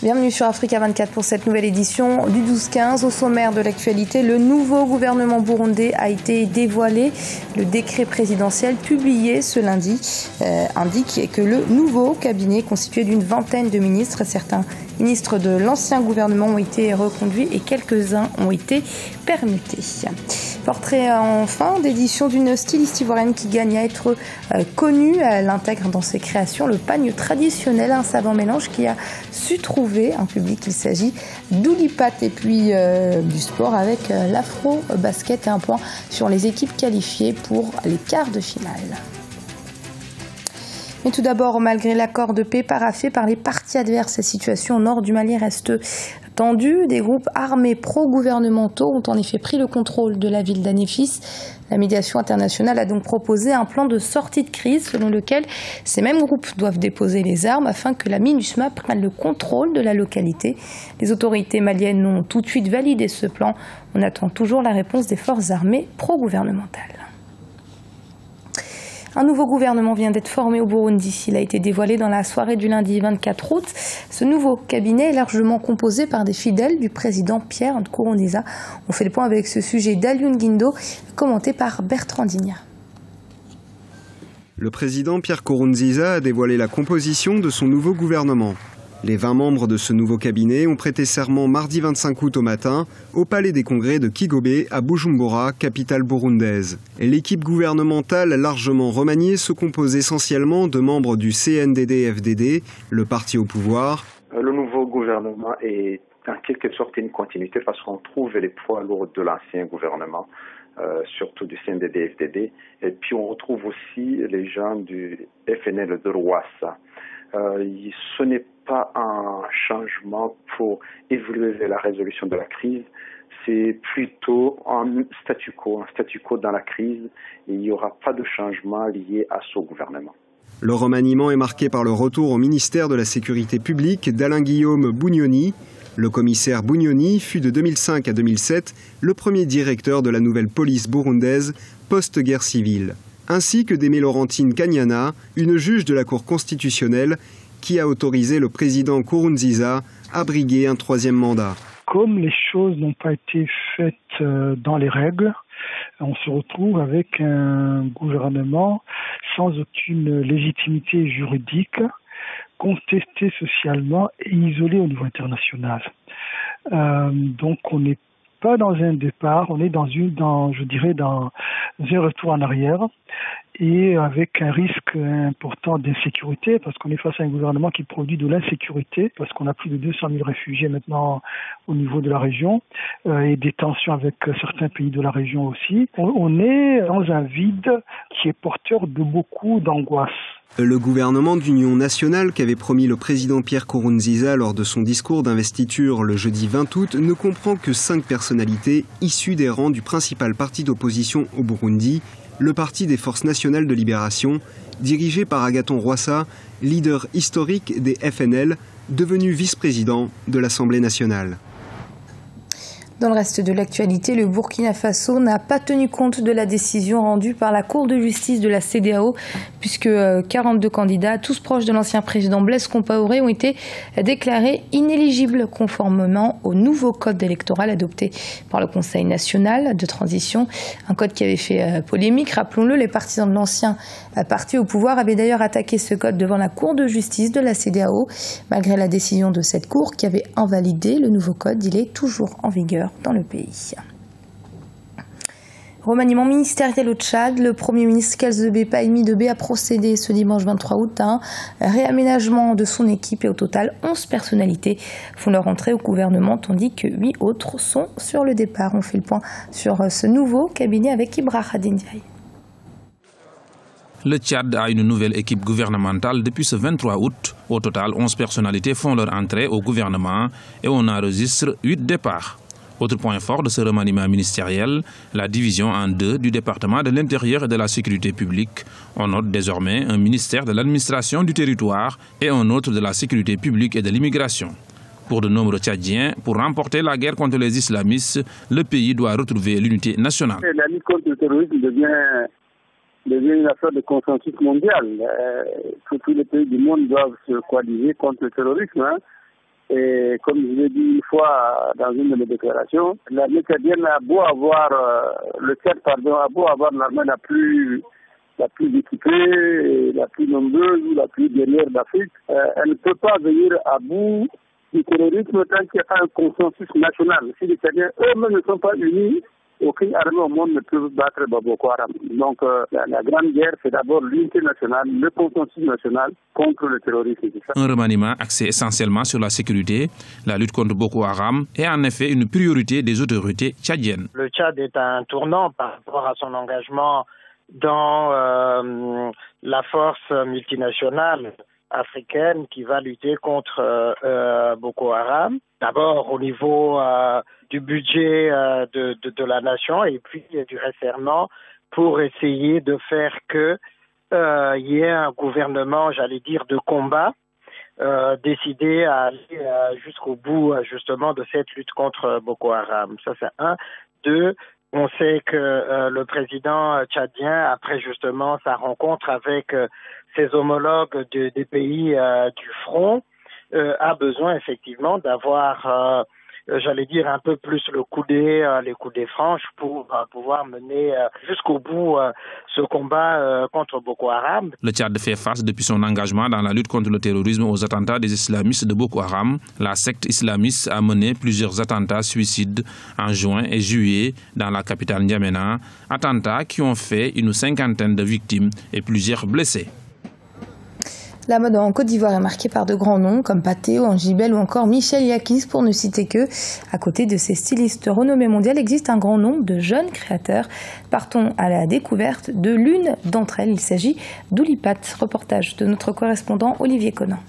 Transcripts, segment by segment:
Bienvenue sur Africa 24 pour cette nouvelle édition du 12-15. Au sommaire de l'actualité, le nouveau gouvernement burundais a été dévoilé. Le décret présidentiel publié ce lundi indique que le nouveau cabinet constitué d'une vingtaine de ministres, certains ministres de l'ancien gouvernement ont été reconduits et quelques-uns ont été permutés. Portrait en fin d'édition d'une styliste ivoirienne qui gagne à être connue. Elle intègre dans ses créations le pagne traditionnel, un savant mélange qui a su trouver un public. Il s'agit d'Oulipat et puis du sport avec l'afro-basket et un point sur les équipes qualifiées pour les quarts de finale. Mais tout d'abord, malgré l'accord de paix paraphé par les parties adverses, la situation au nord du Mali reste tendue. Des groupes armés pro-gouvernementaux ont en effet pris le contrôle de la ville d'Anéfis. La médiation internationale a donc proposé un plan de sortie de crise selon lequel ces mêmes groupes doivent déposer les armes afin que la MINUSMA prenne le contrôle de la localité. Les autorités maliennes ont tout de suite validé ce plan. On attend toujours la réponse des forces armées pro-gouvernementales. Un nouveau gouvernement vient d'être formé au Burundi. Il a été dévoilé dans la soirée du lundi 24 août. Ce nouveau cabinet est largement composé par des fidèles du président Pierre Nkurunziza. On fait le point avec ce sujet d'Alioune Guindo, commenté par Bertrand Digna. Le président Pierre Nkurunziza a dévoilé la composition de son nouveau gouvernement. Les 20 membres de ce nouveau cabinet ont prêté serment mardi 25 août au matin au palais des congrès de Kigobe à Bujumbura, capitale burundaise. Et l'équipe gouvernementale largement remaniée se compose essentiellement de membres du CNDD-FDD, le parti au pouvoir. Le nouveau gouvernement est en quelque sorte une continuité parce qu'on trouve les poids lourds de l'ancien gouvernement, surtout du CNDD-FDD. Et puis on retrouve aussi les gens du FNL de Rwasa. Ce n'est pas un changement pour évoluer vers la résolution de la crise, c'est plutôt un statu quo dans la crise et il n'y aura pas de changement lié à ce gouvernement. Le remaniement est marqué par le retour au ministère de la Sécurité publique d'Alain-Guillaume Bugnoni. Le commissaire Bugnoni fut de 2005 à 2007 le premier directeur de la nouvelle police burundaise post-guerre civile, ainsi que d'Aimé Laurentine Kanyana, une juge de la Cour constitutionnelle qui a autorisé le président Nkurunziza à briguer un troisième mandat. Comme les choses n'ont pas été faites dans les règles, on se retrouve avec un gouvernement sans aucune légitimité juridique, contesté socialement et isolé au niveau international. Donc on n'est pas dans un départ, on est dans un retour en arrière et avec un risque important d'insécurité parce qu'on est face à un gouvernement qui produit de l'insécurité parce qu'on a plus de 200 000 réfugiés maintenant au niveau de la région et des tensions avec certains pays de la région aussi. On est dans un vide qui est porteur de beaucoup d'angoisse. Le gouvernement d'union nationale qu'avait promis le président Pierre Nkurunziza lors de son discours d'investiture le jeudi 20 août ne comprend que 5 personnalités issues des rangs du principal parti d'opposition au Burundi, le Parti des Forces Nationales de Libération, dirigé par Agathon Rwasa, leader historique des FNL, devenu vice-président de l'Assemblée nationale. Dans le reste de l'actualité, le Burkina Faso n'a pas tenu compte de la décision rendue par la Cour de justice de la CEDEAO, puisque 42 candidats, tous proches de l'ancien président Blaise Compaoré, ont été déclarés inéligibles conformément au nouveau code électoral adopté par le Conseil national de transition. Un code qui avait fait polémique. Rappelons-le, les partisans de l'ancien parti au pouvoir avaient d'ailleurs attaqué ce code devant la Cour de justice de la CEDEAO. Malgré la décision de cette Cour qui avait invalidé le nouveau code, il est toujours en vigueur dans le pays. Remaniement ministériel au Tchad, le Premier ministre Kalzebe Paimi-Debé a procédé ce dimanche 23 août à un réaménagement de son équipe et au total 11 personnalités font leur entrée au gouvernement tandis que 8 autres sont sur le départ. On fait le point sur ce nouveau cabinet avec Ibrahim Ndiaye. Le Tchad a une nouvelle équipe gouvernementale depuis ce 23 août. Au total, 11 personnalités font leur entrée au gouvernement et on enregistre 8 départs. Autre point fort de ce remaniement ministériel, la division en deux du département de l'Intérieur et de la Sécurité publique. On note désormais un ministère de l'administration du territoire et un autre de la Sécurité publique et de l'immigration. Pour de nombreux Tchadiens, pour remporter la guerre contre les islamistes, le pays doit retrouver l'unité nationale. La lutte contre le terrorisme devient une affaire de consensus mondial. Tous les pays du monde doivent se coaliser contre le terrorisme. Et comme je l'ai dit une fois dans une de mes déclarations, l'armée tchadienne a beau avoir, a beau avoir l'armée la plus équipée, la plus nombreuse ou la plus guerrière d'Afrique, elle ne peut pas venir à bout du terrorisme tant qu'il n'y a pas un consensus national. Si les Tchadiens eux-mêmes ne sont pas unis, aucune armée au monde ne peut battre Boko Haram. Donc la grande guerre, c'est d'abord l'unité nationale, le consensus national contre le terrorisme. Un remaniement axé essentiellement sur la sécurité, la lutte contre Boko Haram est en effet une priorité des autorités tchadiennes. Le Tchad est un tournant par rapport à son engagement dans la force multinationale africaine qui va lutter contre Boko Haram. D'abord au niveau du budget de la nation et puis du réfèrement pour essayer de faire que y ait un gouvernement, j'allais dire, de combat, décidé à aller jusqu'au bout justement de cette lutte contre Boko Haram. Ça c'est un. Deux, on sait que le président tchadien, après justement sa rencontre avec ses homologues des pays du front, a besoin effectivement d'avoir, j'allais dire, un peu plus les coudées franches pour pouvoir mener jusqu'au bout ce combat contre Boko Haram. Le Tchad fait face depuis son engagement dans la lutte contre le terrorisme aux attentats des islamistes de Boko Haram. La secte islamiste a mené plusieurs attentats suicides en juin et juillet dans la capitale N'Djamena, attentats qui ont fait une 50aine de victimes et plusieurs blessés. La mode en Côte d'Ivoire est marquée par de grands noms comme Patheo, Angibel ou encore Michel Yakis pour ne citer que. À côté de ces stylistes renommés mondiales existe un grand nombre de jeunes créateurs. Partons à la découverte de l'une d'entre elles. Il s'agit d'Oulipat. Reportage de notre correspondant Olivier Conan.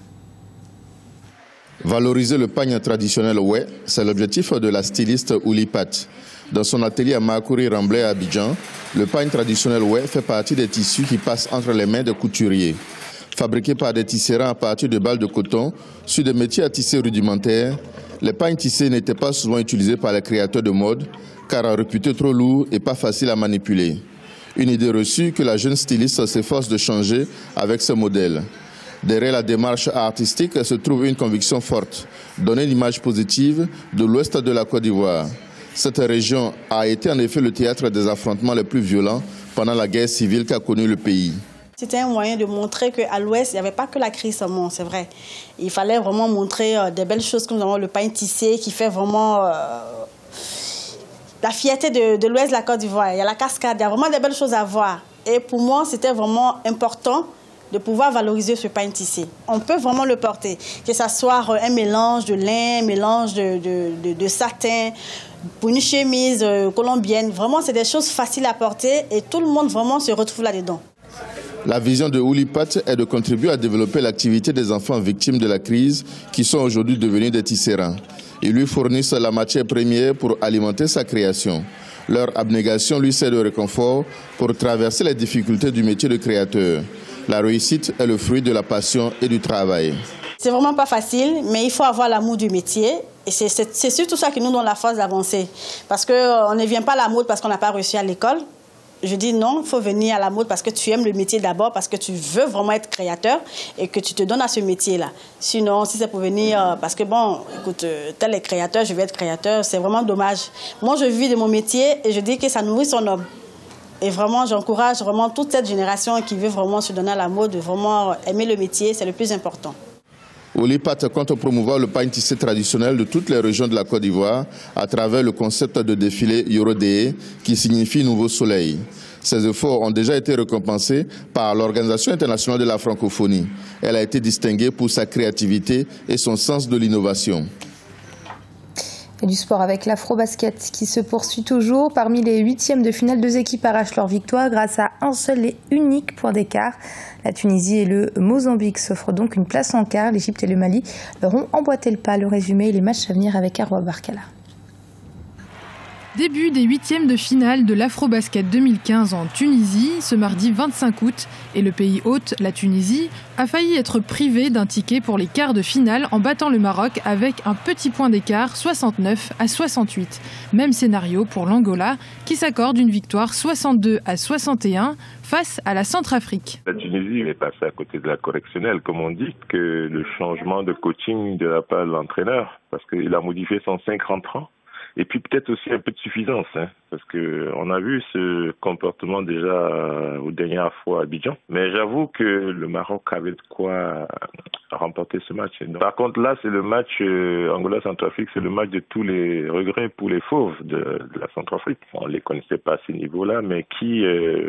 Valoriser le pagne traditionnel oué, c'est l'objectif de la styliste Oulipat. Dans son atelier à Makouri Ramblay à Abidjan, le pagne traditionnel oué fait partie des tissus qui passent entre les mains des couturiers. Fabriqués par des tisserands à partir de balles de coton, sur des métiers à tisser rudimentaires, les pagnes tissées n'étaient pas souvent utilisés par les créateurs de mode, car réputés trop lourds et pas faciles à manipuler. Une idée reçue que la jeune styliste s'efforce de changer avec ce modèle. Derrière la démarche artistique se trouve une conviction forte, donner une image positive de l'ouest de la Côte d'Ivoire. Cette région a été en effet le théâtre des affrontements les plus violents pendant la guerre civile qu'a connue le pays. C'était un moyen de montrer qu'à l'Ouest, il n'y avait pas que la crise seulement, c'est vrai. Il fallait vraiment montrer des belles choses comme nous avons le pain tissé qui fait vraiment la fierté de l'Ouest de la Côte d'Ivoire. Il y a la cascade, il y a vraiment des belles choses à voir. Et pour moi, c'était vraiment important de pouvoir valoriser ce pain tissé. On peut vraiment le porter, que ce soit un mélange de lin, un mélange de satin, pour une chemise colombienne. Vraiment, c'est des choses faciles à porter et tout le monde vraiment se retrouve là-dedans. La vision de Oulipat est de contribuer à développer l'activité des enfants victimes de la crise qui sont aujourd'hui devenus des tisserands. Ils lui fournissent la matière première pour alimenter sa création. Leur abnégation lui sert de réconfort pour traverser les difficultés du métier de créateur. La réussite est le fruit de la passion et du travail. C'est vraiment pas facile, mais il faut avoir l'amour du métier. Et c'est surtout ça qui nous donne la force d'avancer. Parce qu'on ne vient pas à la mode parce qu'on n'a pas réussi à l'école. Je dis non, il faut venir à la mode parce que tu aimes le métier d'abord, parce que tu veux vraiment être créateur et que tu te donnes à ce métier-là. Sinon, si c'est pour venir parce que bon, écoute, tel est créateur, je vais être créateur, c'est vraiment dommage. Moi, je vis de mon métier et je dis que ça nourrit son homme. Et vraiment, j'encourage vraiment toute cette génération qui veut vraiment se donner à la mode, vraiment aimer le métier, c'est le plus important. Oulipat compte promouvoir le pagne tissé traditionnel de toutes les régions de la Côte d'Ivoire à travers le concept de défilé Yorodeye qui signifie Nouveau Soleil. Ces efforts ont déjà été récompensés par l'Organisation internationale de la francophonie. Elle a été distinguée pour sa créativité et son sens de l'innovation. Et du sport avec l'Afrobasket qui se poursuit toujours. Parmi les huitièmes de finale, 2 équipes arrachent leur victoire grâce à un seul et unique point d'écart. La Tunisie et le Mozambique s'offrent donc une place en quart. L'Égypte et le Mali leur ont emboîté le pas. Le résumé et les matchs à venir avec Arwa Barkala. Début des huitièmes de finale de l'Afrobasket 2015 en Tunisie, ce mardi 25 août. Et le pays hôte, la Tunisie, a failli être privé d'un ticket pour les quarts de finale en battant le Maroc avec un petit point d'écart, 69 à 68. Même scénario pour l'Angola, qui s'accorde une victoire 62 à 61 face à la Centrafrique. La Tunisie est passée à côté de la correctionnelle, comme on dit, que le changement de coaching de la part de l'entraîneur, parce qu'il a modifié son 5 rentrants. Et puis peut-être aussi un peu de suffisance, parce qu'on a vu ce comportement déjà aux dernières fois à Abidjan. Mais j'avoue que le Maroc avait de quoi remporter ce match. Par contre là, c'est le match Angola-Centrafrique, c'est le match de tous les regrets pour les fauves de la Centrafrique. On ne les connaissait pas à ces niveaux-là, mais qui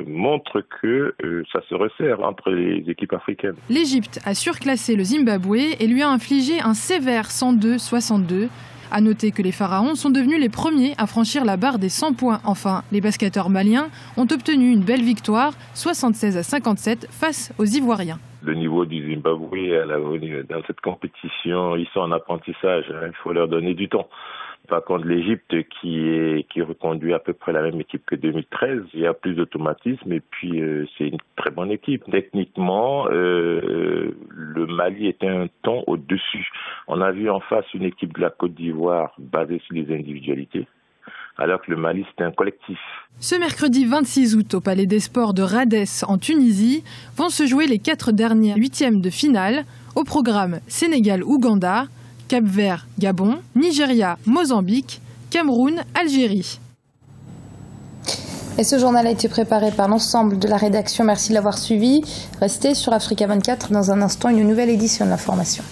montre que ça se resserre entre les équipes africaines. L'Égypte a surclassé le Zimbabwe et lui a infligé un sévère 102-62. À noter que les Pharaons sont devenus les premiers à franchir la barre des 100 points. Enfin, les basketteurs maliens ont obtenu une belle victoire, 76 à 57 face aux Ivoiriens. Le niveau du Zimbabwe dans cette compétition, ils sont en apprentissage, il faut leur donner du temps. Par contre, l'Égypte qui reconduit à peu près la même équipe que 2013, il y a plus d'automatisme et puis c'est une très bonne équipe. Techniquement, le Mali était un ton au-dessus. On a vu en face une équipe de la Côte d'Ivoire basée sur les individualités, alors que le Mali, c'était un collectif. Ce mercredi 26 août, au Palais des Sports de Rades, en Tunisie, vont se jouer les 4 derniers huitièmes de finale. Au programme Sénégal-Ouganda, Cap-Vert, Gabon, Nigeria, Mozambique, Cameroun, Algérie. Et ce journal a été préparé par l'ensemble de la rédaction. Merci de l'avoir suivi. Restez sur Africa 24. Dans un instant, une nouvelle édition de l'information.